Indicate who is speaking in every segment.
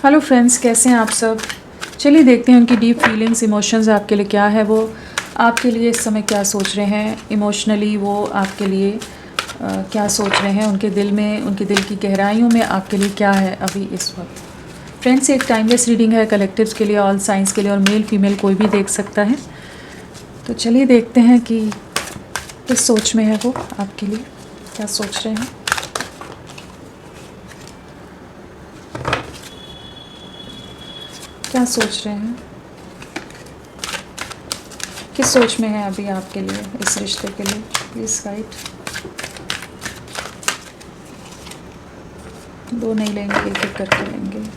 Speaker 1: Hello friends, कैसे हैं आप सब। चलिए देखते हैं उनकी डीप फीलिंग्स, इमोशंस आपके लिए क्या है। वो आपके लिए इस समय क्या सोच रहे हैं इमोशनली, वो आपके लिए क्या सोच रहे हैं, उनके दिल में, उनके दिल की गहराइयों में आपके लिए क्या है अभी इस वक्त। फ्रेंड्स, एक टाइमलेस रीडिंग है, कलेक्टिव्स के लिए, ऑल साइंस के लिए, और मेल फीमेल कोई भी देख सकता है। तो चलिए देखते हैं कि किस सोच में है वो, आपके लिए क्या सोच रहे हैं। क्या सोच रहे हैं, किस सोच में है अभी आपके लिए इस रिश्ते के लिए। Please guide. दो नहीं लेंगे, एक एक करके लेंगे।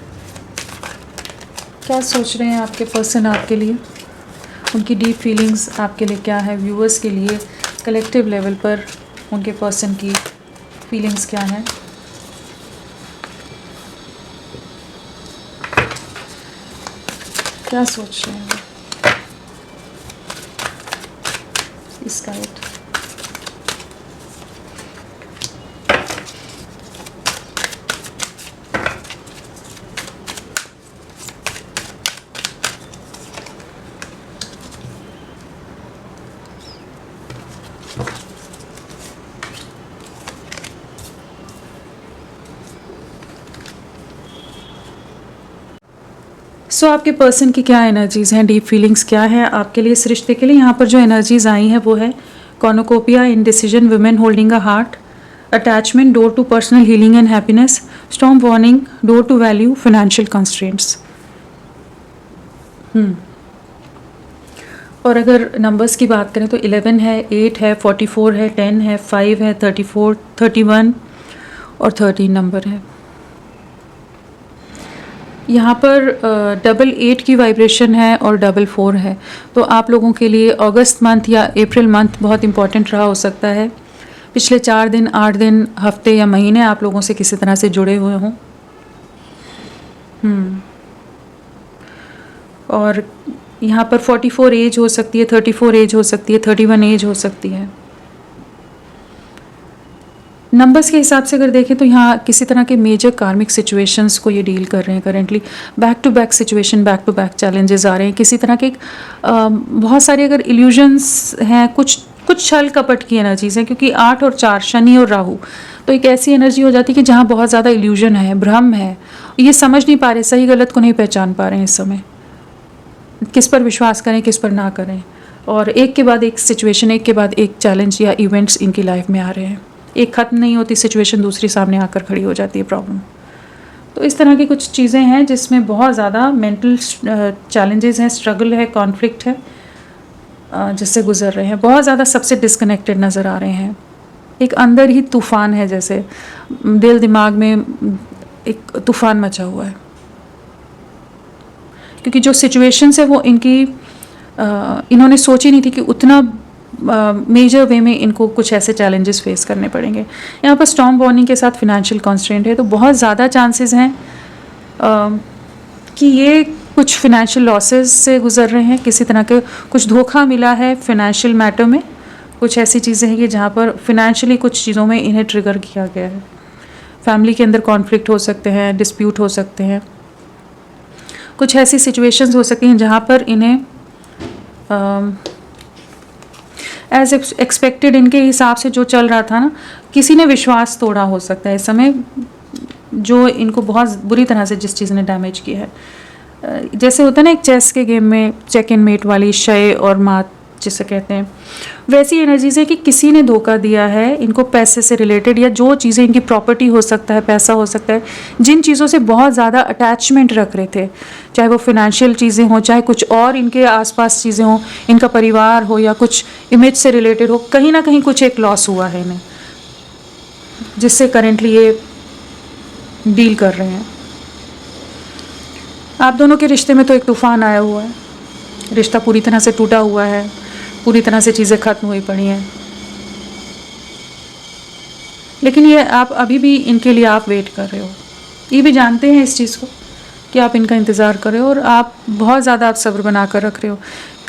Speaker 1: क्या सोच रहे हैं आपके पर्सन आपके लिए, उनकी डीप फीलिंग्स आपके लिए क्या है। व्यूअर्स के लिए कलेक्टिव लेवल पर उनके पर्सन की फीलिंग्स क्या है। क्या सोच रहे हैं इस गाइड। सो आपके पर्सन की क्या एनर्जीज़ हैं, डीप फीलिंग्स क्या है आपके लिए इस रिश्ते के लिए। यहाँ पर जो एनर्जीज़ आई हैं वो है cornucopia, indecision, women holding a heart, attachment, door to personal healing and happiness, storm warning, door to value, financial constraints. और अगर नंबर्स की बात करें तो 11 है, 8 है, 44 है, 10 है, 5 है, 34, 31 और 13 नंबर है। यहाँ पर 88 की वाइब्रेशन है और 44 है। तो आप लोगों के लिए अगस्त मंथ या अप्रैल मंथ बहुत इंपॉर्टेंट रहा हो सकता है। पिछले 4 दिन, 8 दिन, हफ्ते या महीने आप लोगों से किसी तरह से जुड़े हुए हों। और यहाँ पर 44 एज हो सकती है, 34 एज हो सकती है, 31 एज हो सकती है। नंबर्स के हिसाब से अगर देखें तो यहाँ किसी तरह के मेजर कार्मिक सिचुएशंस को ये डील कर रहे हैं currently. Back to back situation, back to back challenges आ रहे हैं। किसी तरह के बहुत सारे अगर इल्यूजन्स हैं, कुछ छल कपट की एनर्जीज हैं, क्योंकि 8 और 4 शनि और राहु, तो एक ऐसी एनर्जी हो जाती है कि जहाँ बहुत ज़्यादा इल्यूजन है, भ्रम है, ये समझ नहीं पा रहे, सही गलत को नहीं पहचान पा रहे हैं इस समय, किस पर विश्वास करें किस पर ना करें। और एक के बाद एक सिचुएशन, एक के बाद एक चैलेंज या इवेंट्स इनकी लाइफ में आ रहे हैं। एक ख़त्म नहीं होती सिचुएशन, दूसरी सामने आकर खड़ी हो जाती है प्रॉब्लम। तो इस तरह की कुछ चीज़ें हैं जिसमें बहुत ज़्यादा मेंटल चैलेंजेस हैं, स्ट्रगल है, कॉन्फ्लिक्ट है, जिससे गुजर रहे हैं। बहुत ज़्यादा सबसे डिस्कनेक्टेड नज़र आ रहे हैं। एक अंदर ही तूफ़ान है, जैसे दिल दिमाग में एक तूफ़ान मचा हुआ है, क्योंकि जो सिचुएशंस है वो इनकी इन्होंने सोची नहीं थी कि उतना मेजर वे में इनको कुछ ऐसे चैलेंजेस फेस करने पड़ेंगे। यहाँ पर स्टॉर्म वार्निंग के साथ फिनेंशियल कॉन्स्ट्रेंट है, तो बहुत ज़्यादा चांसेस हैं कि ये कुछ फिनेंशियल लॉसेस से गुजर रहे हैं। किसी तरह के कुछ धोखा मिला है फिनेंशियल मैटर में। कुछ ऐसी चीज़ें हैं कि जहाँ पर फिनेंशियली कुछ चीज़ों में इन्हें ट्रिगर किया गया है। फैमिली के अंदर कॉन्फ्लिक्ट हो सकते हैं, डिस्प्यूट हो सकते हैं, कुछ ऐसी सिचुएशंस हो सकती हैं जहाँ पर इन्हें एज एक्सपेक्टेड, इनके हिसाब से जो चल रहा था ना, किसी ने विश्वास तोड़ा हो सकता है इस समय, जो इनको बहुत बुरी तरह से जिस चीज़ ने डैमेज किया है। जैसे होता है ना एक चेस के गेम में चेक एंड मेट वाली शय और मात जिसे कहते हैं, वैसी एनर्जीज है कि किसी ने धोखा दिया है इनको पैसे से रिलेटेड, या जो चीज़ें इनकी प्रॉपर्टी हो सकता है, पैसा हो सकता है, जिन चीज़ों से बहुत ज़्यादा अटैचमेंट रख रहे थे, चाहे वो फिनेंशियल चीज़ें हों, चाहे कुछ और इनके आसपास चीज़ें हों, इनका परिवार हो या कुछ इमेज से रिलेटेड हो, कहीं ना कहीं कुछ एक लॉस हुआ है इन्हें, जिससे करेंटली ये डील कर रहे हैं। आप दोनों के रिश्ते में तो एक तूफान आया हुआ है, रिश्ता पूरी तरह से टूटा हुआ है, पूरी तरह से चीज़ें ख़त्म हुई पड़ी हैं, लेकिन ये आप अभी भी इनके लिए आप वेट कर रहे हो। ये भी जानते हैं इस चीज़ को कि आप इनका इंतज़ार कर रहे हो, और आप बहुत ज़्यादा आप सब्र बना कर रख रहे हो।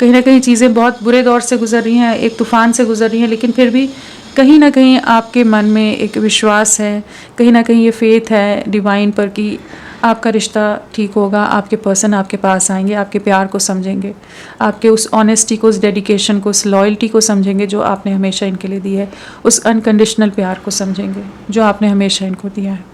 Speaker 1: कहीं ना कहीं चीज़ें बहुत बुरे दौर से गुजर रही हैं, एक तूफ़ान से गुजर रही हैं, लेकिन फिर भी कहीं ना कहीं आपके मन में एक विश्वास है, कहीं ना कहीं ये फेथ है डिवाइन पर कि आपका रिश्ता ठीक होगा, आपके पर्सन आपके पास आएंगे, आपके प्यार को समझेंगे, आपके उस ऑनेस्टी को, उस डेडिकेशन को, उस लॉयल्टी को समझेंगे जो आपने हमेशा इनके लिए दी है, उस अनकंडीशनल प्यार को समझेंगे जो आपने हमेशा इनको दिया है।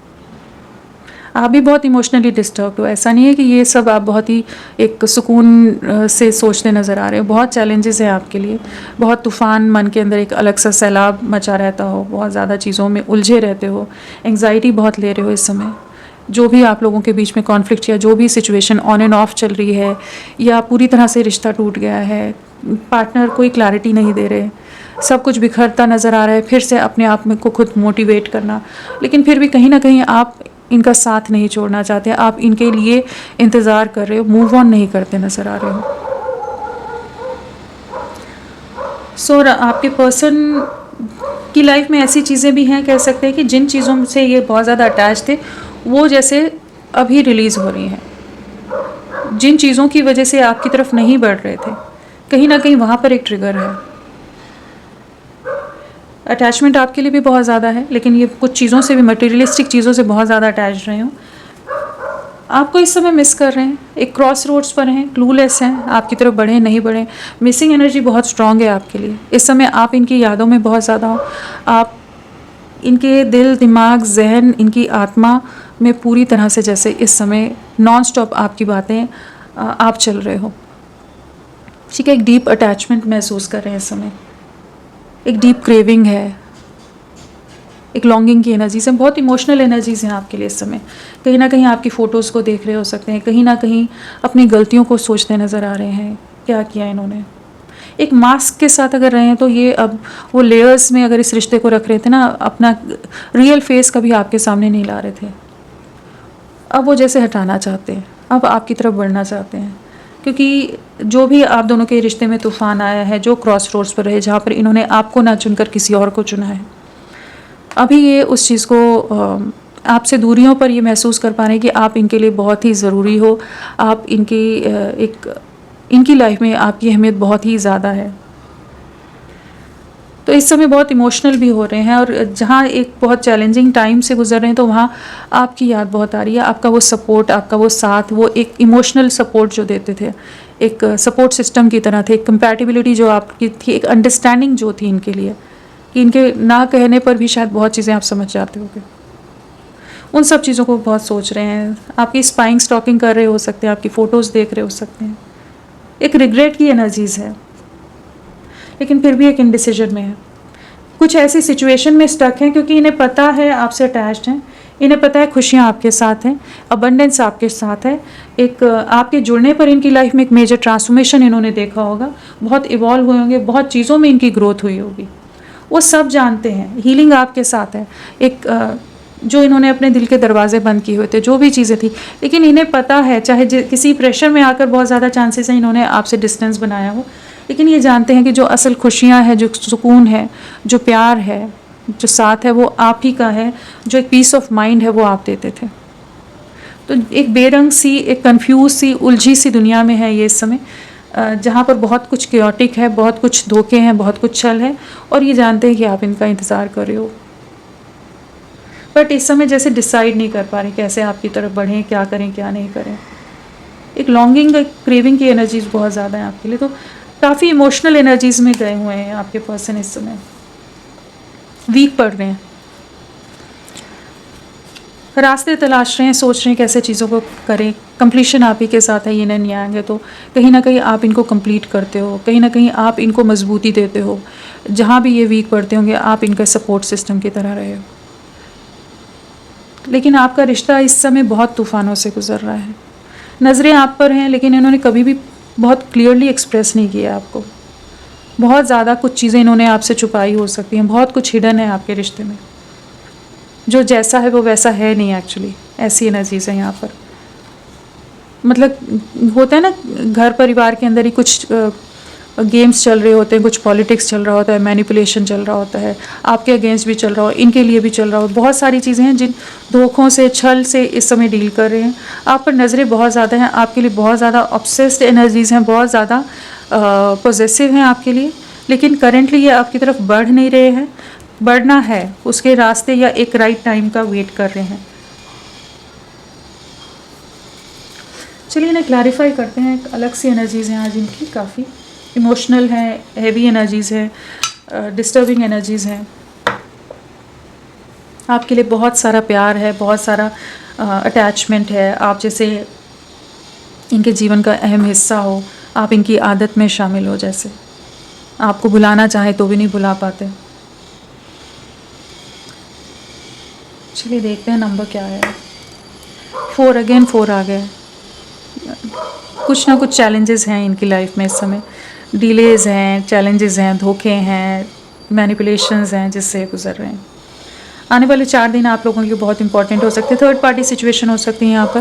Speaker 1: आप भी बहुत इमोशनली डिस्टर्ब हो, ऐसा नहीं है कि ये सब आप बहुत ही एक सुकून से सोचते नज़र आ रहे हो। बहुत चैलेंजेस हैं आपके लिए, बहुत तूफ़ान, मन के अंदर एक अलग सा सैलाब मचा रहता हो, बहुत ज़्यादा चीज़ों में उलझे रहते हो, एंग्जाइटी बहुत ले रहे हो इस समय। जो भी आप लोगों के बीच में कॉन्फ्लिक्ट या जो भी सिचुएशन ऑन एंड ऑफ चल रही है, या पूरी तरह से रिश्ता टूट गया है, पार्टनर कोई क्लैरिटी नहीं दे रहे, सब कुछ बिखरता नज़र आ रहा है, फिर से अपने आप में को खुद मोटिवेट करना, लेकिन फिर भी कहीं ना कहीं आप इनका साथ नहीं छोड़ना चाहते, आप इनके लिए इंतज़ार कर रहे हो, मूव ऑन नहीं करते नज़र आ रहे हो। सो आपके पर्सन की लाइफ में ऐसी चीज़ें भी हैं, कह सकते हैं कि जिन चीज़ों से ये बहुत ज़्यादा अटैच थे वो जैसे अभी रिलीज़ हो रही हैं। जिन चीज़ों की वजह से आपकी तरफ नहीं बढ़ रहे थे, कहीं ना कहीं वहाँ पर एक ट्रिगर है। अटैचमेंट आपके लिए भी बहुत ज़्यादा है, लेकिन ये कुछ चीज़ों से भी, मटेरियलिस्टिक चीज़ों से बहुत ज़्यादा अटैच रहे हो। आपको इस समय मिस कर रहे हैं, एक क्रॉस रोड्स पर हैं, क्लूलेस हैं, आपकी तरफ बढ़े नहीं बढ़े, मिसिंग एनर्जी बहुत स्ट्रांग है आपके लिए इस समय। आप इनकी यादों में बहुत ज़्यादा हो, आप इनके दिल, दिमाग, जहन, इनकी आत्मा में पूरी तरह से जैसे इस समय नॉन स्टॉप आपकी बातें आप चल रहे हो। ठीक है, एक डीप अटैचमेंट महसूस कर रहे हैं इस समय, एक डीप क्रेविंग है, एक लॉन्गिंग की एनर्जीज हैं, बहुत इमोशनल एनर्जीज हैं आपके लिए इस समय। कहीं ना कहीं आपकी फ़ोटोज़ को देख रहे हो सकते हैं, कहीं ना कहीं अपनी गलतियों को सोचते नज़र आ रहे हैं, क्या किया इन्होंने। एक मास्क के साथ अगर रहे हैं तो ये अब वो लेयर्स में अगर इस रिश्ते को रख रहे थे ना, अपना रियल फेस कभी आपके सामने नहीं ला रहे थे, अब वो जैसे हटाना चाहते हैं, अब आपकी तरफ बढ़ना चाहते हैं। क्योंकि जो भी आप दोनों के रिश्ते में तूफ़ान आया है, जो क्रॉस रोड्स पर रहे, जहाँ पर इन्होंने आपको ना चुनकर किसी और को चुना है, अभी ये उस चीज़ को आपसे दूरियों पर ये महसूस कर पा रहे हैं कि आप इनके लिए बहुत ही ज़रूरी हो, आप इनकी लाइफ में आपकी अहमियत बहुत ही ज़्यादा है। तो इस समय बहुत इमोशनल भी हो रहे हैं, और जहाँ एक बहुत चैलेंजिंग टाइम से गुजर रहे हैं तो वहाँ आपकी याद बहुत आ रही है, आपका वो सपोर्ट, आपका वो साथ, वो एक इमोशनल सपोर्ट जो देते थे, एक सपोर्ट सिस्टम की तरह थे, एक कंपैटिबिलिटी जो आपकी थी, एक अंडरस्टैंडिंग जो थी इनके लिए, कि इनके ना कहने पर भी शायद बहुत चीज़ें आप समझ जाते होगे। उन सब चीज़ों को बहुत सोच रहे हैं, आपकी स्पाइंग स्टॉकिंग कर रहे हो सकते हैं, आपकी फ़ोटोज़ देख रहे हो सकते हैं, एक रिग्रेट की एनर्जीज़ है, लेकिन फिर भी एक इनडिसीजन में है। कुछ ऐसी सिचुएशन में स्टक हैं क्योंकि इन्हें पता है आपसे अटैच्ड हैं, इन्हें पता है खुशियाँ आपके साथ हैं, अबंडेंस आपके साथ है, एक आपके जुड़ने पर इनकी लाइफ में एक मेजर ट्रांसफॉर्मेशन इन्होंने देखा होगा, बहुत इवॉल्व हुए होंगे, बहुत चीज़ों में इनकी ग्रोथ हुई होगी, वो सब जानते हैं। हीलिंग आपके साथ है, एक जो इन्होंने अपने दिल के दरवाजे बंद किए हुए थे, जो भी चीज़ें थी, लेकिन इन्हें पता है, चाहे किसी प्रेशर में आकर बहुत ज़्यादा चांसेस हैं इन्होंने आपसे डिस्टेंस बनाया हो, लेकिन ये जानते हैं कि जो असल खुशियाँ हैं, जो सुकून है, जो प्यार है, जो साथ है, वो आप ही का है, जो एक पीस ऑफ माइंड है वो आप देते थे। तो एक बेरंग सी, एक कंफ्यूज सी, उलझी सी दुनिया में है ये इस समय, जहाँ पर बहुत कुछ क्योटिक है, बहुत कुछ धोखे हैं, बहुत कुछ छल है, और ये जानते हैं कि आप इनका इंतज़ार कर रहे हो, बट इस समय जैसे डिसाइड नहीं कर पा रहे कैसे आपकी तरफ बढ़ें, क्या करें क्या नहीं करें। एक लॉन्गिंग, एक क्रेविंग की एनर्जीज बहुत ज़्यादा है आपके लिए, तो काफ़ी इमोशनल एनर्जीज में गए हुए हैं आपके पर्सन इस समय, वीक पड़ रहे हैं, रास्ते तलाश रहे हैं, सोच रहे हैं कैसे चीज़ों को करें। कंप्लीशन आप ही के साथ है, ये नहीं आएंगे तो कहीं ना कहीं आप इनको कंप्लीट करते हो, कहीं ना कहीं आप इनको मजबूती देते हो, जहाँ भी ये वीक पड़ते होंगे आप इनका सपोर्ट सिस्टम की तरह रहे हो। लेकिन आपका रिश्ता इस समय बहुत तूफ़ानों से गुजर रहा है, नज़रें आप पर हैं, लेकिन इन्होंने कभी भी बहुत क्लियरली एक्सप्रेस नहीं किया आपको, बहुत ज़्यादा कुछ चीज़ें इन्होंने आपसे छुपाई हो सकती हैं, बहुत कुछ हिडन है आपके रिश्ते में, जो जैसा है वो वैसा है नहीं एक्चुअली, ऐसी एनर्जीज है यहाँ पर। मतलब होता है ना, घर परिवार के अंदर ही कुछ गेम्स चल रहे होते हैं, कुछ पॉलिटिक्स चल रहा होता है, मैनिपुलेशन चल रहा होता है, आपके अगेंस्ट भी चल रहा हो, इनके लिए भी चल रहा हो, बहुत सारी चीज़ें हैं जिन धोखों से, छल से इस समय डील कर रहे हैं। आप पर नज़रें बहुत ज़्यादा हैं, आपके लिए बहुत ज़्यादा ऑब्सेस्ड एनर्जीज़ हैं, बहुत ज़्यादा पॉजेसिव हैं आपके लिए, लेकिन करेंटली ये आपकी तरफ बढ़ नहीं रहे हैं, बढ़ना है उसके रास्ते या एक राइट टाइम का वेट कर रहे हैं। चलिए इन्हें क्लैरिफाई करते हैं। एक अलग सी एनर्जीज़ हैं आज इनकी, काफ़ी इमोशनल हैं, हैवी एनर्जीज़ हैं, डिस्टर्बिंग एनर्जीज़ हैं। आपके लिए बहुत सारा प्यार है, बहुत सारा अटैचमेंट है, आप जैसे इनके जीवन का अहम हिस्सा हो, आप इनकी आदत में शामिल हो, जैसे आपको बुलाना चाहे तो भी नहीं बुला पाते। चलिए देखते हैं नंबर क्या है। 4 अगेन 4 आ गया। कुछ ना कुछ चैलेंजेस हैं इनकी लाइफ में इस समय, डिलेज़ हैं, चैलेंजेस हैं, धोखे हैं, मैनिपुलेशंस हैं जिससे गुजर रहे हैं। आने वाले 4 दिन आप लोगों के लिए बहुत इंपॉर्टेंट हो सकते हैं। थर्ड पार्टी सिचुएशन हो सकती है यहाँ पर।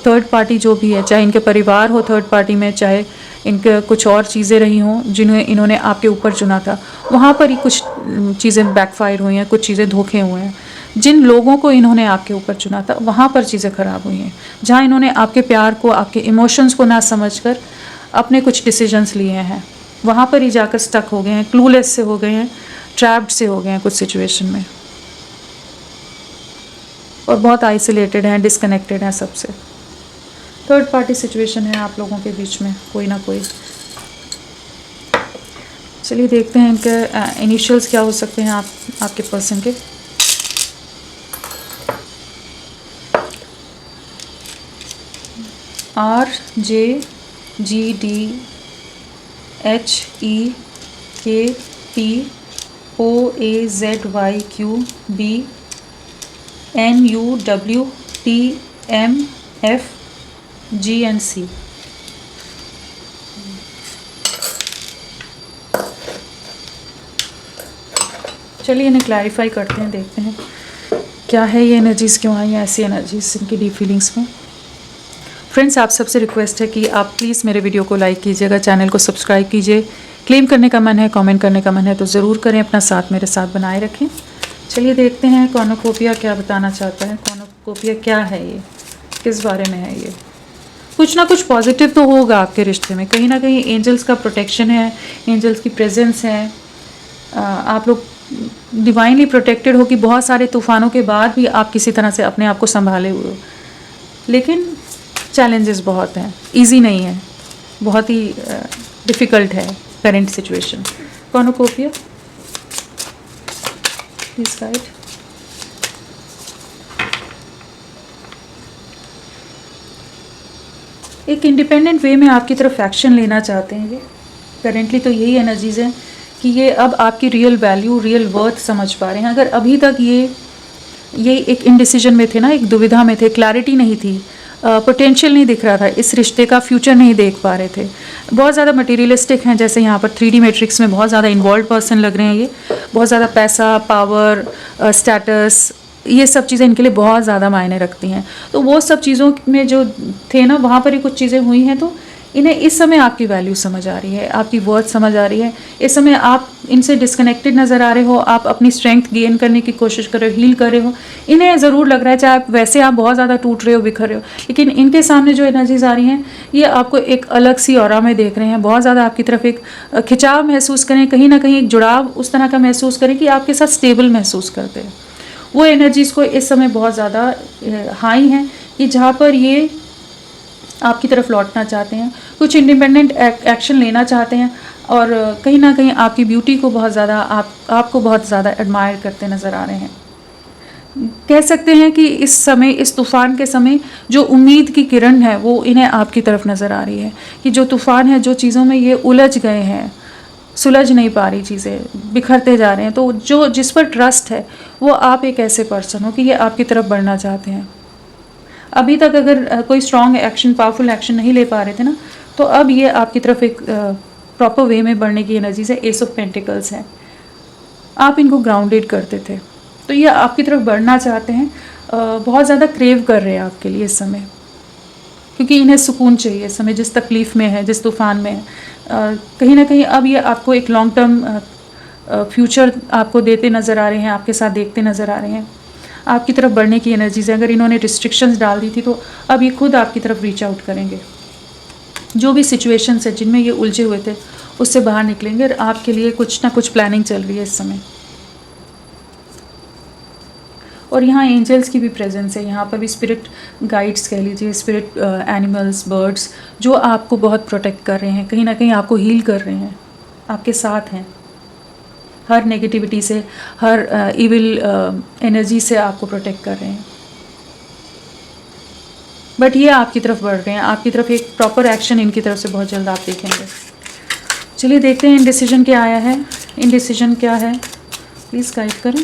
Speaker 1: थर्ड पार्टी जो भी है, चाहे इनके परिवार हो थर्ड पार्टी में, चाहे इनके कुछ और चीज़ें रही हों जिन्हें इन्होंने आपके ऊपर चुना था, वहाँ पर ही कुछ चीज़ें बैकफायर हुई हैं, कुछ चीज़ें धोखे हुए हैं। जिन लोगों को इन्होंने आपके ऊपर चुना था वहाँ पर चीज़ें ख़राब हुई हैं, जहाँ इन्होंने आपके प्यार को, आपके इमोशंस को ना समझकर अपने कुछ डिसीजंस लिए हैं, वहाँ पर ही जाकर स्टक हो गए हैं, क्लूलेस से हो गए हैं, ट्रैप्ड से हो गए हैं कुछ सिचुएशन में, और बहुत आइसोलेटेड हैं, डिस्कनेक्टेड हैं सबसे। थर्ड पार्टी सिचुएशन है आप लोगों के बीच में कोई ना कोई। चलिए देखते हैं इनके इनिशियल्स क्या हो सकते हैं आपके पर्सन के। RJGDHEKPOAZYQBNUWTMFGNC। चलिए इन्हें क्लैरिफाई करते हैं, देखते हैं क्या है ये एनर्जीज़, क्यों आई हैं ऐसी एनर्जीज़ इनकी डीप फीलिंग्स में। फ्रेंड्स, आप सबसे रिक्वेस्ट है कि आप प्लीज़ मेरे वीडियो को लाइक कीजिएगा, चैनल को सब्सक्राइब कीजिए। क्लेम करने का मन है, कमेंट करने का मन है तो ज़रूर करें, अपना साथ मेरे साथ बनाए रखें। चलिए देखते हैं कॉर्नुकोपिया क्या बताना चाहता है। कॉर्नुकोपिया क्या है ये, किस बारे में है ये। कुछ ना कुछ पॉजिटिव तो होगा आपके रिश्ते में, कहीं ना कहीं एंजल्स का प्रोटेक्शन है, एंजल्स की प्रेजेंस है। आप लोग डिवाइनली प्रोटेक्टेड हो कि बहुत सारे तूफ़ानों के बाद भी आप किसी तरह से अपने आप को संभाले हुए हो। लेकिन चैलेंजेस बहुत हैं, इजी नहीं है, बहुत ही डिफ़िकल्ट है current situation. Cornucopia please guide. एक इंडिपेंडेंट वे में आपकी तरफ एक्शन लेना चाहते हैं ये करेंटली, तो यही एनर्जीज़ हैं कि ये अब आपकी रियल वैल्यू, रियल वर्थ समझ पा रहे हैं। अगर अभी तक ये एक इनडिसीजन में थे ना, एक दुविधा में थे, क्लैरिटी नहीं थी, पोटेंशियल नहीं दिख रहा था, इस रिश्ते का फ्यूचर नहीं देख पा रहे थे, बहुत ज़्यादा मटेरियलिस्टिक हैं, जैसे यहाँ पर 3D मैट्रिक्स में बहुत ज़्यादा इन्वॉल्व पर्सन लग रहे हैं ये, बहुत ज़्यादा पैसा, पावर, स्टेटस, ये सब चीज़ें इनके लिए बहुत ज़्यादा मायने रखती हैं। तो वो सब चीज़ों में जो थे ना, वहाँ पर ही कुछ चीज़ें हुई हैं, तो इन्हें इस समय आपकी वैल्यू समझ आ रही है, आपकी वर्थ समझ आ रही है। इस समय आप इनसे डिस्कनेक्टेड नज़र आ रहे हो, आप अपनी स्ट्रेंथ गेन करने की कोशिश कर रहे हो, हील कर रहे हो। इन्हें ज़रूर लग रहा है, चाहे आप वैसे आप बहुत ज़्यादा टूट रहे हो, बिखर रहे हो, लेकिन इनके सामने जो एनर्जीज आ रही हैं ये आपको एक अलग सी ऑरा में देख रहे हैं, बहुत ज़्यादा आपकी तरफ एक खिंचाव महसूस करें, कहीं ना कहीं एक जुड़ाव उस तरह का महसूस करें कि आपके साथ स्टेबल महसूस करते हैं। वो एनर्जीज़ को इस समय बहुत ज़्यादा हाई हैं कि जहाँ पर ये आपकी तरफ लौटना चाहते हैं, कुछ इंडिपेंडेंट एक्शन लेना चाहते हैं, और कहीं ना कहीं आपकी ब्यूटी को बहुत ज़्यादा आपको बहुत ज़्यादा एडमायर करते नज़र आ रहे हैं। कह सकते हैं कि इस समय, इस तूफ़ान के समय, जो उम्मीद की किरण है वो इन्हें आपकी तरफ नज़र आ रही है कि जो तूफ़ान है, जो चीज़ों में ये उलझ गए हैं, सुलझ नहीं पा रही चीज़ें, बिखरते जा रहे हैं, तो जो जिस पर ट्रस्ट है वो आप एक ऐसे पर्सन हो कि ये आपकी तरफ बढ़ना चाहते हैं। अभी तक अगर कोई स्ट्रॉन्ग एक्शन, पावरफुल एक्शन नहीं ले पा रहे थे ना, तो अब ये आपकी तरफ एक प्रॉपर वे में बढ़ने की एनर्जीज है। एस ऑफ पेंटिकल्स है, आप इनको ग्राउंडेड करते थे, तो ये आपकी तरफ बढ़ना चाहते हैं, बहुत ज़्यादा क्रेव कर रहे हैं आपके लिए इस समय, क्योंकि इन्हें सुकून चाहिए इस समय, जिस तकलीफ़ में है, जिस तूफ़ान में है। कहीं ना कहीं अब ये आपको एक लॉन्ग टर्म फ्यूचर आपको देते नज़र आ रहे हैं, आपके साथ देखते नज़र आ रहे हैं, आपकी तरफ बढ़ने की एनर्जीज है। अगर इन्होंने रिस्ट्रिक्शंस डाल दी थी तो अब ये खुद आपकी तरफ रीच आउट करेंगे। जो भी सिचुएशंस है जिनमें ये उलझे हुए थे उससे बाहर निकलेंगे, और आपके लिए कुछ ना कुछ प्लानिंग चल रही है इस समय। और यहाँ एंजल्स की भी प्रेजेंस है, यहाँ पर भी स्पिरिट गाइड्स कह लीजिए, स्पिरिट एनिमल्स, बर्ड्स जो आपको बहुत प्रोटेक्ट कर रहे हैं, कहीं ना कहीं आपको हील कर रहे हैं, आपके साथ हैं, हर नेगेटिविटी से, हर इविल एनर्जी से आपको प्रोटेक्ट कर रहे हैं। बट ये आपकी तरफ बढ़ रहे हैं, आपकी तरफ एक प्रॉपर एक्शन इनकी तरफ से बहुत जल्द आप देखेंगे। चलिए देखते हैं इनडिसीजन क्या आया है, इनडिसीजन क्या है, प्लीज़ गाइड करें।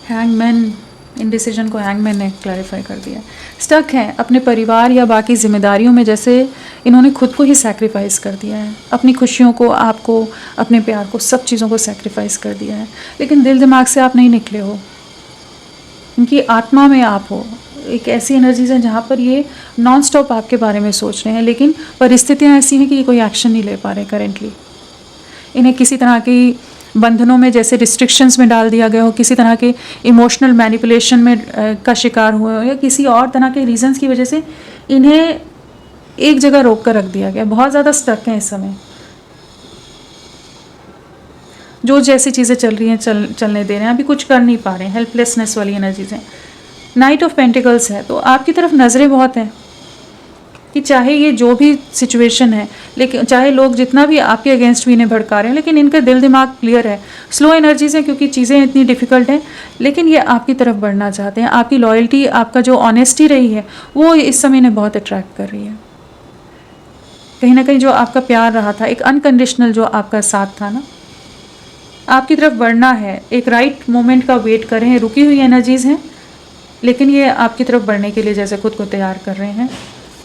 Speaker 1: हैंगमैन, इनडिसीजन को हैंगमैन ने क्लैरिफाई कर दिया। स्टक हैं अपने परिवार या बाकी जिम्मेदारियों में, जैसे इन्होंने खुद को ही सैक्रिफाइस कर दिया है, अपनी खुशियों को, आपको, अपने प्यार को, सब चीज़ों को सैक्रिफाइस कर दिया है। लेकिन दिल दिमाग से आप नहीं निकले हो, इनकी आत्मा में आप हो। एक ऐसी एनर्जीज हैं जहाँ पर ये नॉन स्टॉप आपके बारे में सोच रहे हैं, लेकिन परिस्थितियाँ ऐसी हैं कि ये कोई एक्शन नहीं ले पा रहे करेंटली। इन्हें किसी तरह की बंधनों में, जैसे रिस्ट्रिक्शंस में डाल दिया गया हो, किसी तरह के इमोशनल मैनिपुलेशन में का शिकार हुए हो, या किसी और तरह के रीजंस की वजह से इन्हें एक जगह रोक कर रख दिया गया। बहुत ज़्यादा स्टक हैं इस समय, जो जैसी चीज़ें चल रही हैं चलने दे रहे हैं, अभी कुछ कर नहीं पा रहे हैं, हेल्पलेसनेस वाली एनर्जीज हैं। नाइट ऑफ पेंटिकल्स है, तो आपकी तरफ नज़रें बहुत हैं कि चाहे ये जो भी सिचुएशन है, लेकिन चाहे लोग जितना भी आपके अगेंस्ट भी इन्हें भड़का रहे हैं, लेकिन इनका दिल दिमाग क्लियर है। स्लो एनर्जीज हैं क्योंकि चीज़ें इतनी डिफ़िकल्ट हैं, लेकिन ये आपकी तरफ बढ़ना चाहते हैं। आपकी लॉयल्टी, आपका जो ऑनेस्टी रही है, वो इस समय इन्हें बहुत अट्रैक्ट कर रही है। कहीं ना कहीं जो आपका प्यार रहा था, एक अनकंडीशनल जो आपका साथ था ना, आपकी तरफ बढ़ना है। एक राइट मोमेंट का वेट कर रहे हैं, रुकी हुई एनर्जीज हैं, लेकिन ये आपकी तरफ बढ़ने के लिए जैसे खुद को तैयार कर रहे हैं।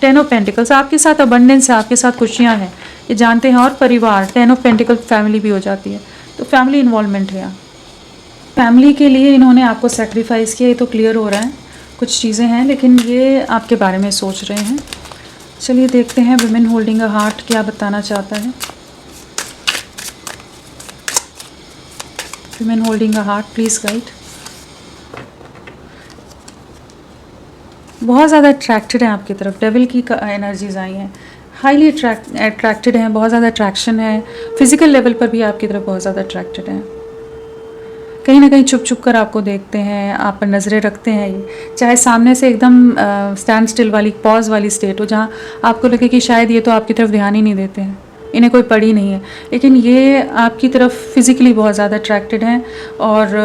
Speaker 1: 10 ऑफ पेंटिकल्स, आपके साथ अबंडेंस है, आपके साथ खुशियाँ हैं, ये जानते हैं। और परिवार, 10 ऑफ पेंटिकल फैमिली भी हो जाती है, तो फैमिली इन्वॉल्वमेंट है यहाँ। फैमिली के लिए इन्होंने आपको सेक्रीफाइस किया, ये तो क्लियर हो रहा है। कुछ चीज़ें हैं, लेकिन ये आपके बारे में सोच रहे हैं। चलिए देखते हैं वुमेन होल्डिंग अ हार्ट क्या बताना चाहता है। Women holding a heart, please guide. बहुत ज़्यादा अट्रैक्टेड है आपकी तरफ, डेविल की एनर्जीज आई हैं, हाईली अट्रैक्टेड हैं, बहुत ज़्यादा अट्रैक्शन है। फिजिकल लेवल पर भी आपकी तरफ बहुत ज़्यादा अट्रैक्टेड हैं। कहीं ना कहीं छुप छुप कर आपको देखते हैं, आप पर नज़रें रखते हैं। ये चाहे सामने से एकदम स्टैंड स्टिल वाली, पॉज वाली स्टेट हो, जहाँ आपको लगे कि शायद ये तो आपकी तरफ ध्यान ही नहीं देते हैं, इन्हें कोई पड़ी नहीं है, लेकिन ये आपकी तरफ फिज़िकली बहुत ज़्यादा अट्रैक्टेड हैं। और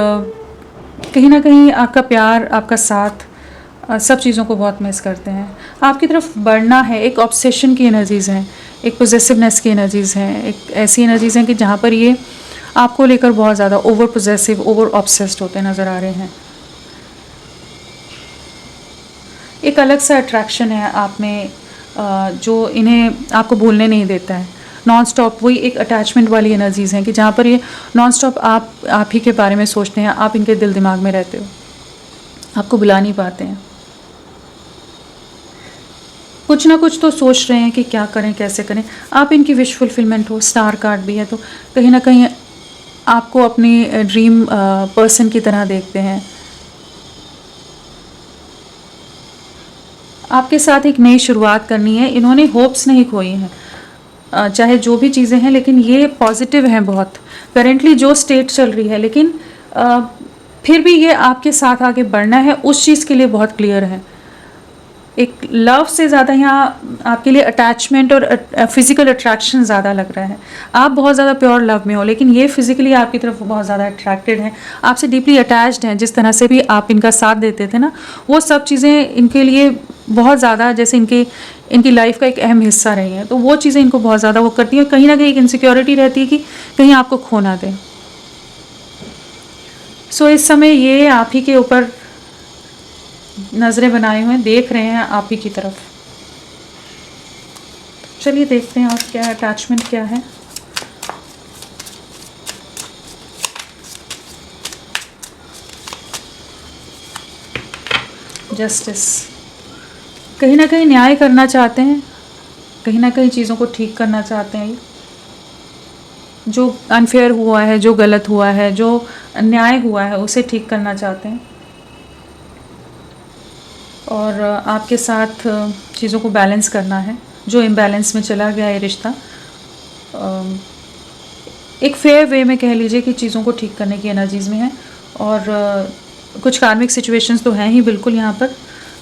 Speaker 1: कहीं ना कहीं आपका प्यार, आपका साथ, सब चीज़ों को बहुत मिस करते हैं। आपकी तरफ बढ़ना है, एक ऑब्सेशन की एनर्जीज़ हैं, एक पोजेसिवनेस की एनर्जीज़ हैं, एक ऐसी एनर्जीज़ हैं कि जहाँ पर ये आपको लेकर बहुत ज़्यादा ओवर पोजेसिव, ओवर ऑब्सेस्ड होते नज़र आ रहे हैं। एक अलग सा अट्रैक्शन है आप में, जो इन्हें आपको भूलने नहीं देता है। नॉन स्टॉप वही एक अटैचमेंट वाली एनर्जीज़ हैं कि जहाँ पर ये नॉन स्टॉप आप ही के बारे में सोचते हैं, आप इनके दिल दिमाग में रहते हो, आपको बुला नहीं पाते हैं। कुछ ना कुछ तो सोच रहे हैं कि क्या करें, कैसे करें। आप इनकी विश फुलफिलमेंट हो, स्टार कार्ड भी है, तो कहीं ना कहीं आपको अपनी ड्रीम पर्सन की तरह देखते हैं। आपके साथ एक नई शुरुआत करनी है, इन्होंने होप्स नहीं खोई हैं, चाहे जो भी चीज़ें हैं, लेकिन ये पॉजिटिव हैं बहुत। करेंटली जो स्टेट चल रही है, लेकिन फिर भी ये आपके साथ आगे बढ़ना है, उस चीज़ के लिए बहुत क्लियर है। एक लव से ज़्यादा यहाँ आपके लिए अटैचमेंट और फिज़िकल अट्रैक्शन ज़्यादा लग रहा है। आप बहुत ज़्यादा प्योर लव में हो, लेकिन ये फिज़िकली आपकी तरफ बहुत ज़्यादा अट्रैक्टेड हैं, आपसे डीपली अटैच्ड हैं। जिस तरह से भी आप इनका साथ देते थे ना, वो सब चीज़ें इनके लिए बहुत ज़्यादा, जैसे इनकी लाइफ का एक अहम हिस्सा रही है, तो वो चीज़ें इनको बहुत ज़्यादा वो करती हैं। कहीं ना कहीं एक इनसिक्योरिटी रहती है कि कहीं आपको खो ना दें। सो इस समय ये आप ही के ऊपर नज़रें बनाए हुए देख रहे हैं, आप ही की तरफ। चलिए देखते हैं और क्या अटैचमेंट क्या है। जस्टिस, कहीं ना कहीं न्याय करना चाहते हैं, कहीं ना कहीं चीज़ों को ठीक करना चाहते हैं। जो अनफेयर हुआ है, जो गलत हुआ है, जो अन्याय हुआ है, उसे ठीक करना चाहते हैं। और आपके साथ चीज़ों को बैलेंस करना है, जो इम्बैलेंस में चला गया ये रिश्ता। एक फेयर वे में कह लीजिए कि चीज़ों को ठीक करने की एनर्जीज़ में है। और कुछ कार्मिक सिचुएशंस तो हैं ही बिल्कुल यहाँ पर।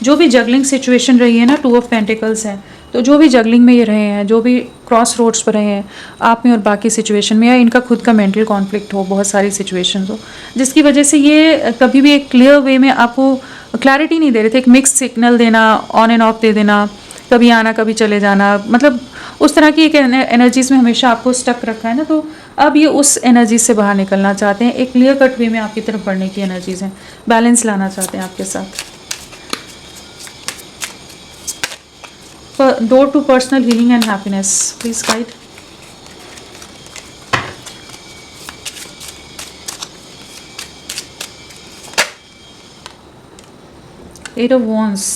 Speaker 1: जो भी जगलिंग सिचुएशन रही है ना, 2 ऑफ पेंटिकल्स है, तो जो भी जगलिंग में ये रहे हैं, जो भी क्रॉस रोड्स पर रहे हैं आप में और बाकी सिचुएशन में, या इनका खुद का मेंटल कॉन्फ्लिक्ट हो, बहुत सारी सिचुएशंस हो, जिसकी वजह से ये कभी भी एक क्लियर वे में आपको क्लैरिटी नहीं दे रहे थे। एक मिक्स सिग्नल देना, ऑन एंड ऑफ दे देना, कभी आना कभी चले जाना, मतलब उस तरह की एक एनर्जीज़ में हमेशा आपको स्टक रखा है ना। तो अब ये उस एनर्जी से बाहर निकलना चाहते हैं, एक क्लियर कट वे में आपकी तरफ बढ़ने की एनर्जीज़ हैं, बैलेंस लाना चाहते हैं आपके साथ। Door to personal healing and happiness, please guide. Eight of wands,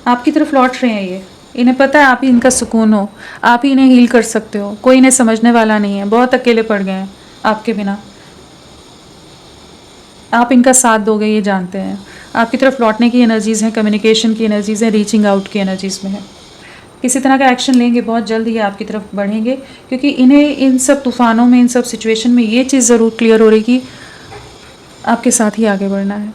Speaker 1: आपकी तरफ लौट रहे हैं ये। इन्हें पता है आप ही इनका सुकून हो, आप ही इन्हें हील कर सकते हो, कोई इन्हें समझने वाला नहीं है, बहुत अकेले पड़ गए हैं आपके बिना। आप इनका साथ दोगे ये जानते हैं। आपकी तरफ लौटने की एनर्जीज़ हैं, कम्युनिकेशन की एनर्जीज़ हैं, रीचिंग आउट की एनर्जीज़ में है। किसी तरह का एक्शन लेंगे, बहुत जल्द ये आपकी तरफ बढ़ेंगे, क्योंकि इन्हें इन सब तूफ़ानों में, इन सब सिचुएशन में ये चीज़ ज़रूर क्लियर हो रही कि आपके साथ ही आगे बढ़ना है।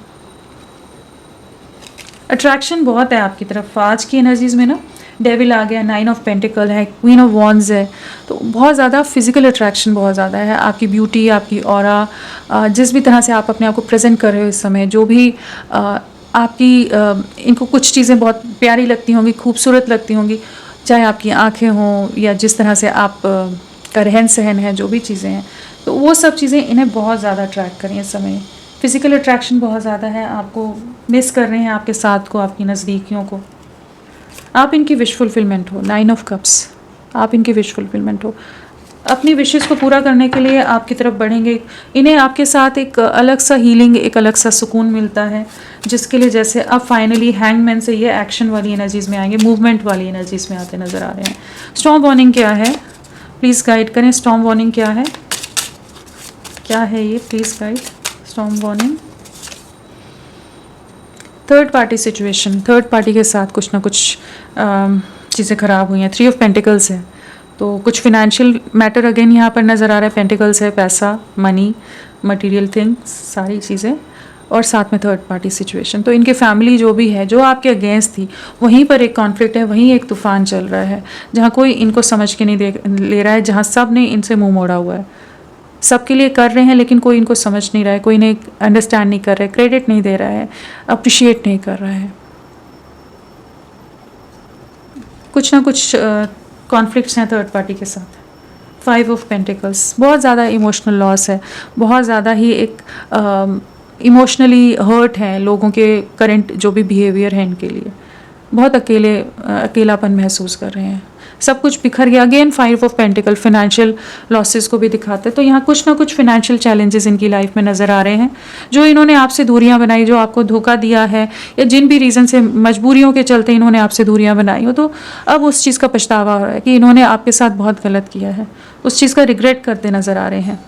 Speaker 1: अट्रैक्शन बहुत है आपकी तरफ आज की एनर्जीज़ में ना। डेविल आ गया, 9 ऑफ पेंटिकल है, क्वीन ऑफ वॉन्ड्स है, तो बहुत ज़्यादा फिजिकल अट्रैक्शन बहुत ज़्यादा है। आपकी ब्यूटी, आपकी ऑरा, जिस भी तरह से आप अपने आप को प्रेजेंट कर रहे हो इस समय, जो भी आपकी इनको कुछ चीज़ें बहुत प्यारी लगती होंगी, खूबसूरत लगती होंगी, चाहे आपकी आँखें हों या जिस तरह से आप का रहन सहन है, जो भी चीज़ें हैं, तो वो सब चीज़ें इन्हें बहुत ज़्यादा अट्रैक्ट करें इस समय। फिजिकल अट्रैक्शन बहुत ज़्यादा है, आपको मिस कर रहे हैं आपके साथ को, आपकी नज़दीकियों को। आप इनकी विश फुलफिलमेंट हो, 9 ऑफ कप्स, आप इनकी विश फुलफिलमेंट हो। अपनी विशेस को पूरा करने के लिए आपकी तरफ बढ़ेंगे। इन्हें आपके साथ एक अलग सा हीलिंग, एक अलग सा सुकून मिलता है, जिसके लिए जैसे अब फाइनली हैंगमैन से ये एक्शन वाली एनर्जीज़ में आएंगे, मूवमेंट वाली एनर्जीज़ में आते नज़र आ रहे हैं। स्टॉर्म वार्निंग क्या है, प्लीज़ गाइड करें। स्टॉर्म वार्निंग क्या है, क्या है ये, please guide. Storm warning, third party situation, third party के साथ कुछ ना कुछ चीज़ें ख़राब हुई हैं। 3 ऑफ पेंटिकल्स है, तो कुछ फिनेंशियल मैटर अगेन यहाँ पर नज़र आ रहा है। पेंटिकल्स है, पैसा, मनी, मटेरियल थिंग्स, सारी चीज़ें, और साथ में थर्ड पार्टी सिचुएशन। तो इनके फैमिली जो भी है, जो आपके अगेंस्ट थी, वहीं पर एक कॉन्फ्लिक्ट है, वहीं एक तूफान चल रहा है, जहाँ कोई इनको समझ के नहीं ले रहा है, जहाँ सब ने इनसे मुँह मोड़ा हुआ है। सबके लिए कर रहे हैं लेकिन कोई इनको समझ नहीं रहा है, कोई इन्हें अंडरस्टैंड नहीं कर रहा है, क्रेडिट नहीं दे रहा है, अप्रिशिएट नहीं कर रहा है। कुछ ना कुछ कॉन्फ्लिक्ट्स हैं थर्ड पार्टी के साथ। 5 ऑफ पेंटिकल्स, बहुत ज़्यादा इमोशनल लॉस है, बहुत ज़्यादा ही एक इमोशनली हर्ट हैं लोगों के करंट जो भी बिहेवियर है इनके लिए। बहुत अकेलापन महसूस कर रहे हैं, सब कुछ बिखर गया। Again 5 of pentacle financial losses को भी दिखाते हैं, तो यहाँ कुछ ना कुछ फिनेंशियल चैलेंजेस इनकी लाइफ में नज़र आ रहे हैं। जो इन्होंने आपसे दूरियां बनाई, जो आपको धोखा दिया है, या जिन भी रीज़न से, मजबूरियों के चलते इन्होंने आपसे दूरियां बनाई हो, तो अब उस चीज़ का पछतावा हो रहा है कि इन्होंने आपके साथ बहुत गलत किया है, उस चीज़ का रिग्रेट करते नज़र आ रहे हैं।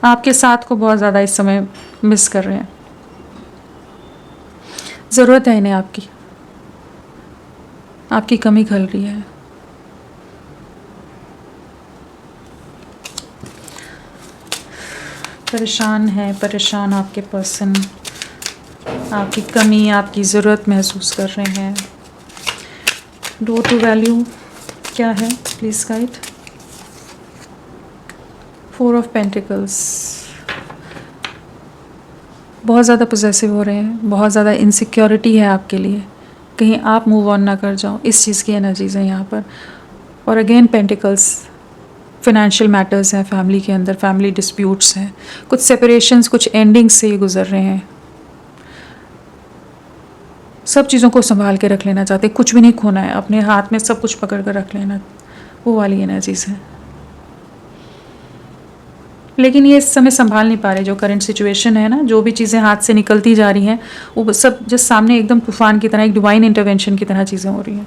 Speaker 1: आपके साथ को बहुत ज़्यादा इस समय मिस कर रहे हैं, ज़रूरत है इन्हें आपकी कमी खल रही है। परेशान आपके पर्सन, आपकी कमी, आपकी ज़रूरत महसूस कर रहे हैं। डोर टू वैल्यू क्या है, प्लीज़ गाइड। 4 ऑफ पेंटिकल्स, बहुत ज़्यादा पोजेसिव हो रहे हैं, बहुत ज़्यादा इनसिक्योरिटी है आपके लिए, कहीं आप मूव ऑन ना कर जाओ, इस चीज़ की एनर्जीज़ हैं यहाँ पर। और अगेन पेंटिकल्स, फिनेंशियल मैटर्स हैं फैमिली के अंदर, फैमिली डिस्प्यूट्स हैं, कुछ सेपरेशंस, कुछ एंडिंग्स से ये गुजर रहे हैं। सब चीज़ों को संभाल के रख लेना चाहते, कुछ भी नहीं खोना है, अपने हाथ में सब कुछ पकड़ कर रख लेना, वो वाली एनर्जीज है। लेकिन ये इस समय संभाल नहीं पा रहे, जो करंट सिचुएशन है ना, जो भी चीज़ें हाथ से निकलती जा रही हैं, वो सब जिस सामने एकदम तूफान की तरह, एक डिवाइन इंटरवेंशन की तरह चीज़ें हो रही हैं।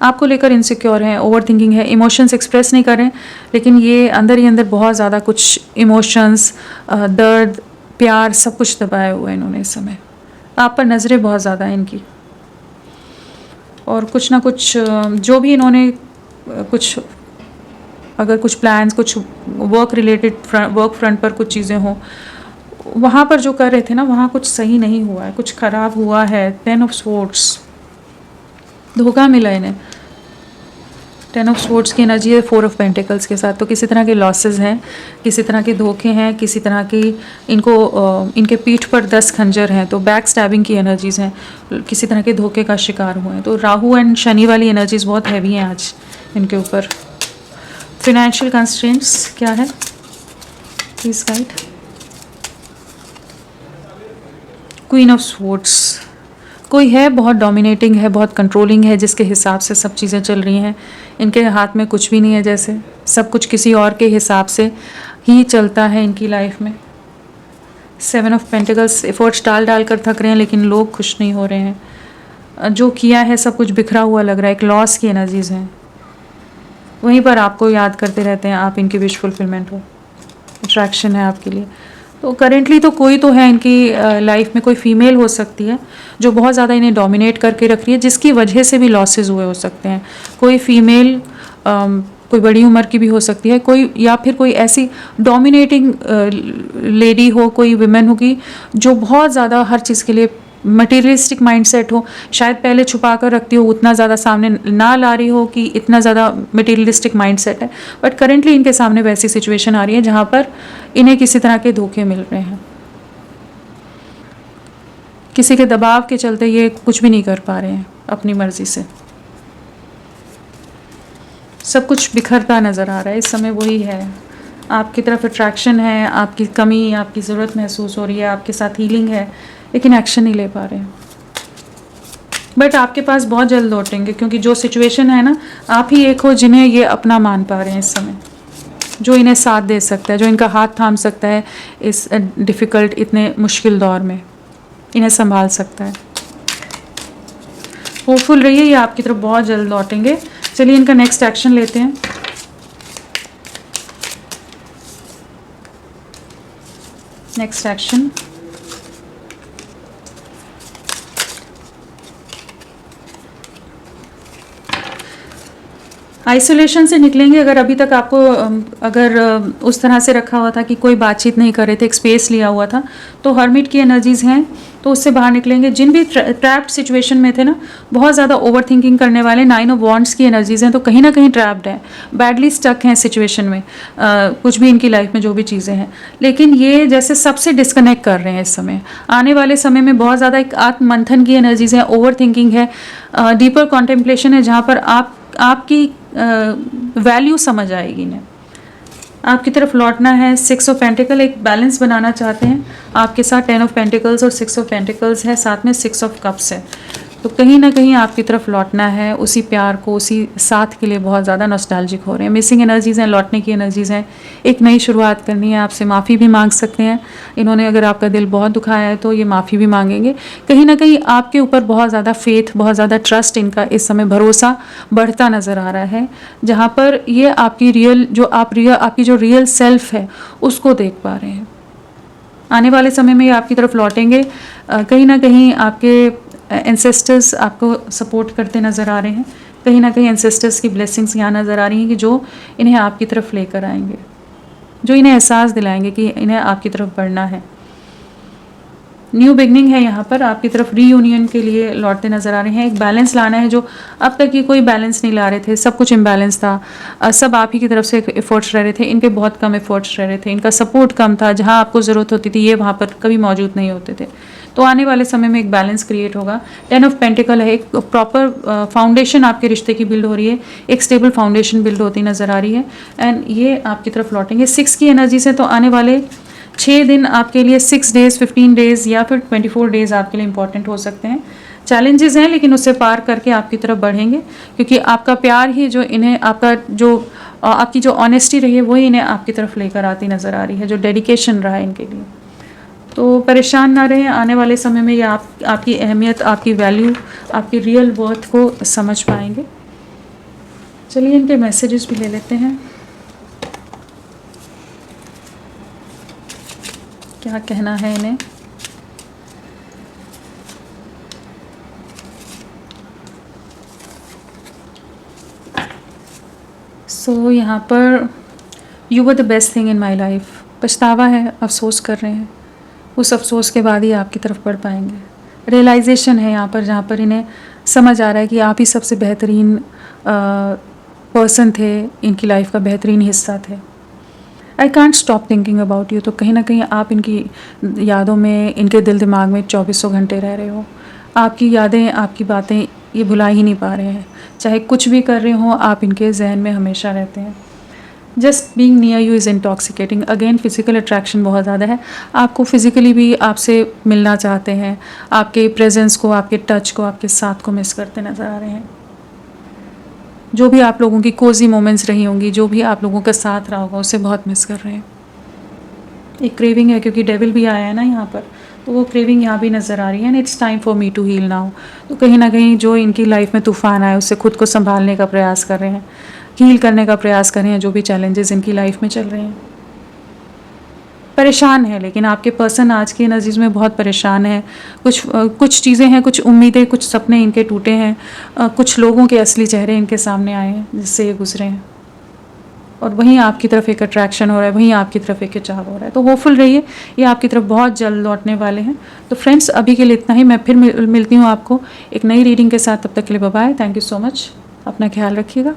Speaker 1: आपको लेकर इनसिक्योर हैं, ओवर थिंकिंग है, इमोशंस एक्सप्रेस नहीं कर रहे हैं, लेकिन ये अंदर ही अंदर बहुत ज़्यादा कुछ इमोशंस, दर्द, प्यार, सब कुछ दबाया हुआ है इन्होंने इस समय। आप पर नज़रें बहुत ज़्यादा हैं इनकी, और कुछ ना कुछ जो भी इन्होंने कुछ अगर कुछ प्लान्स, कुछ वर्क रिलेटेड वर्क फ्रंट पर कुछ चीज़ें हों, वहाँ पर जो कर रहे थे ना, वहाँ कुछ सही नहीं हुआ है, कुछ ख़राब हुआ है। 10 ऑफ स्वॉर्ड्स, धोखा मिला इन्हें। 10 ऑफ स्वॉर्ड्स की एनर्जी है 4 ऑफ पेंटिकल्स के साथ। तो किसी तरह के लॉसेस हैं, किसी तरह के धोखे हैं, किसी तरह की इनके पीठ पर 10 खंजर हैं, तो बैक स्टैबिंग की एनर्जीज़ हैं, किसी तरह के धोखे का शिकार हुए हैं। तो राहु एंड शनि वाली एनर्जीज़ बहुत हैवी हैं आज इनके ऊपर। फिनेंशियल कंस्ट्रेंट्स क्या है, please guide. Queen of swords, कोई है बहुत डोमिनेटिंग है, बहुत कंट्रोलिंग है, जिसके हिसाब से सब चीज़ें चल रही हैं। इनके हाथ में कुछ भी नहीं है, जैसे सब कुछ किसी और के हिसाब से ही चलता है इनकी लाइफ में। 7 ऑफ पेंटिकल्स, एफर्ट्स डाल डाल कर थक रहे हैं, लेकिन लोग खुश नहीं हो रहे हैं। जो किया है सब कुछ बिखरा हुआ लग रहा है, एक लॉस की एनर्जीज़ हैं। वहीं पर आपको याद करते रहते हैं, आप इनकी विश फुलफिलमेंट हो, अट्रैक्शन है आपके लिए। तो करेंटली तो कोई तो है इनकी लाइफ में, कोई फीमेल हो सकती है जो बहुत ज़्यादा इन्हें डोमिनेट करके रख रही है, जिसकी वजह से भी लॉसेस हुए हो सकते हैं। कोई फीमेल कोई बड़ी उम्र की भी हो सकती है, कोई या फिर कोई ऐसी डोमिनेटिंग लेडी हो, कोई विमेन होगी जो बहुत ज़्यादा हर चीज़ के लिए मटेरियलिस्टिक माइंडसेट हो, शायद पहले छुपा कर रखती हो, उतना ज़्यादा सामने ना ला रही हो कि इतना ज़्यादा मटेरियलिस्टिक माइंडसेट है, बट करेंटली इनके सामने वैसी सिचुएशन आ रही है जहाँ पर इन्हें किसी तरह के धोखे मिल रहे हैं। किसी के दबाव के चलते ये कुछ भी नहीं कर पा रहे हैं अपनी मर्जी से। सब कुछ बिखरता नज़र आ रहा है इस समय। वही है, आपकी तरफ अट्रैक्शन है, आपकी कमी, आपकी ज़रूरत महसूस हो रही है, आपके साथ हीलिंग है, लेकिन एक्शन नहीं ले पा रहे हैं। बट आपके पास बहुत जल्द लौटेंगे, क्योंकि जो सिचुएशन है ना, आप ही एक हो जिन्हें ये अपना मान पा रहे हैं इस समय, जो इन्हें साथ दे सकता है, जो इनका हाथ थाम सकता है इस डिफ़िकल्ट, इतने मुश्किल दौर में, इन्हें संभाल सकता है। होपफुल रहिए, ये आपकी तरफ बहुत जल्द लौटेंगे। चलिए इनका नेक्स्ट एक्शन लेते हैं। नेक्स्ट एक्शन, आइसोलेशन से निकलेंगे। अगर अभी तक आपको अगर उस तरह से रखा हुआ था कि कोई बातचीत नहीं कर रहे थे, एक स्पेस लिया हुआ था, तो हर्मिट की एनर्जीज़ हैं, तो उससे बाहर निकलेंगे। जिन भी ट्रैप्ड सिचुएशन में थे ना, बहुत ज़्यादा ओवर थिंकिंग करने वाले, 9 ऑफ वॉन्ड्स की एनर्जीज़ हैं, तो कहीं ना कहीं ट्रैप्ड हैं, बैडली स्टक हैं सिचुएशन में, कुछ भी इनकी लाइफ में जो भी चीज़ें हैं, लेकिन ये जैसे सबसे डिस्कनेक्ट कर रहे हैं इस समय। आने वाले समय में बहुत ज़्यादा एक आत्म मंथन की एनर्जीज़ हैं, ओवर थिंकिंग है, डीपर कॉन्टेम्पलेशन है, जहाँ पर आपकी वैल्यू समझ आएगी इन्हें। आपकी तरफ लौटना है। 6 ऑफ पेंटिकल, एक बैलेंस बनाना चाहते हैं आपके साथ। 10 ऑफ पेंटिकल्स और 6 ऑफ पेंटिकल्स है, साथ में 6 ऑफ कप्स है। तो कहीं ना कहीं आपकी तरफ लौटना है, उसी प्यार को, उसी साथ के लिए बहुत ज़्यादा नॉस्टैल्जिक हो रहे हैं। मिसिंग एनर्जीज़ हैं, लौटने की एनर्जीज़ हैं, एक नई शुरुआत करनी है। आपसे माफ़ी भी मांग सकते हैं इन्होंने, अगर आपका दिल बहुत दुखाया है तो ये माफ़ी भी मांगेंगे। कहीं ना कहीं आपके ऊपर बहुत ज़्यादा फेथ, बहुत ज़्यादा ट्रस्ट, इनका इस समय भरोसा बढ़ता नज़र आ रहा है, जहाँ पर ये आपकी जो रियल सेल्फ है उसको देख पा रहे हैं। आने वाले समय में ये आपकी तरफ लौटेंगे। कहीं ना कहीं आपके एंसेस्टर्स आपको सपोर्ट करते नज़र आ रहे हैं, कहीं ना कहीं एंसेस्टर्स की ब्लेसिंग्स यहाँ नज़र आ रही हैं कि जो इन्हें आपकी तरफ लेकर आएंगे, जो इन्हें एहसास दिलाएंगे कि इन्हें आपकी तरफ बढ़ना है। न्यू बिगनिंग है यहाँ पर, आपकी तरफ रीयूनियन के लिए लौटते नज़र आ रहे हैं। एक बैलेंस लाना है, जो अब तक ये कोई बैलेंस नहीं ला रहे थे, सब कुछ इम्बैलेंस था, सब आप ही की तरफ से एफर्ट्स रह रहे थे, इनके बहुत कम एफर्ट्स रह रहे थे, इनका सपोर्ट कम था, जहाँ आपको ज़रूरत होती थी ये वहाँ पर कभी मौजूद नहीं होते थे। तो आने वाले समय में एक बैलेंस क्रिएट होगा। 10 ऑफ पेंटिकल है, एक प्रॉपर फाउंडेशन आपके रिश्ते की बिल्ड हो रही है, एक स्टेबल फाउंडेशन बिल्ड होती नज़र आ रही है, एंड ये आपकी तरफ लौटेंगे। 6 की एनर्जी से तो आने वाले 6 दिन आपके लिए, 6 डेज़, 15 डेज़ या फिर 24 डेज़ आपके लिए इंपॉर्टेंट हो सकते हैं। चैलेंजेस हैं, लेकिन उससे पार करके आपकी तरफ बढ़ेंगे, क्योंकि आपका प्यार ही जो इन्हें, आपकी जो ऑनेस्टी रही है वही इन्हें आपकी तरफ लेकर आती नज़र आ रही है, जो डेडिकेशन रहा है इनके लिए। तो परेशान ना रहें, आने वाले समय में ये आपकी अहमियत, आपकी वैल्यू, आपकी रियल वर्थ को समझ पाएंगे। चलिए इनके मैसेजेस भी ले लेते हैं, क्या कहना है इन्हें। सो यहाँ पर you were the best thing in my life, पछतावा है, अफसोस कर रहे हैं, उस अफसोस के बाद ही आपकी तरफ बढ़ पाएंगे। रियलाइजेशन है यहाँ पर, जहाँ पर इन्हें समझ आ रहा है कि आप ही सबसे बेहतरीन पर्सन थे, इनकी लाइफ का बेहतरीन हिस्सा थे। I can't stop thinking about you, तो कहीं ना कहीं आप इनकी यादों में, इनके दिल दिमाग में 2400 घंटे रह रहे हो। आपकी यादें, आपकी बातें ये भुला ही नहीं पा रहे हैं। चाहे कुछ भी कर रहे हो, आप इनके जहन में हमेशा रहते हैं। Just being near you is intoxicating. Again physical attraction बहुत ज़्यादा है, आपको फिज़िकली भी आपसे मिलना चाहते हैं, आपके प्रेजेंस को, आपके टच को, आपके साथ को मिस करते नज़र आ रहे हैं। जो भी आप लोगों की कोजी मोमेंट्स रही होंगी, जो भी आप लोगों का साथ रहा होगा, उसे बहुत मिस कर रहे हैं। एक क्रेविंग है, क्योंकि डेविल भी आया है ना यहाँ पर, तो वो क्रेविंग यहाँ भी नज़र आ रही है। And it's time for me to heal now. तो कहीं ना कहीं जो इनकी लाइफ में तूफ़ान आए, उससे खुद को संभालने का प्रयास कर रहे हैं, हील करने का प्रयास कर रहे हैं, जो भी चैलेंजेस इनकी लाइफ में चल रहे हैं। परेशान है, लेकिन आपके पर्सन आज की नज़र में बहुत परेशान है। कुछ चीज़ें हैं, कुछ उम्मीदें, कुछ सपने इनके टूटे हैं, कुछ लोगों के असली चेहरे इनके सामने आए हैं जिससे ये गुजरे हैं, और वहीं आपकी तरफ एक अट्रैक्शन हो रहा है, वहीं आपकी तरफ एक खिंचाव हो रहा है। तो होपफुल रहिए, ये आपकी तरफ बहुत जल्द लौटने वाले हैं। तो फ्रेंड्स, अभी के लिए इतना ही। मैं फिर मिलती हूँ आपको एक नई रीडिंग के साथ। तब तक के लिए bye bye. Thank you so much. अपना ख्याल रखिएगा।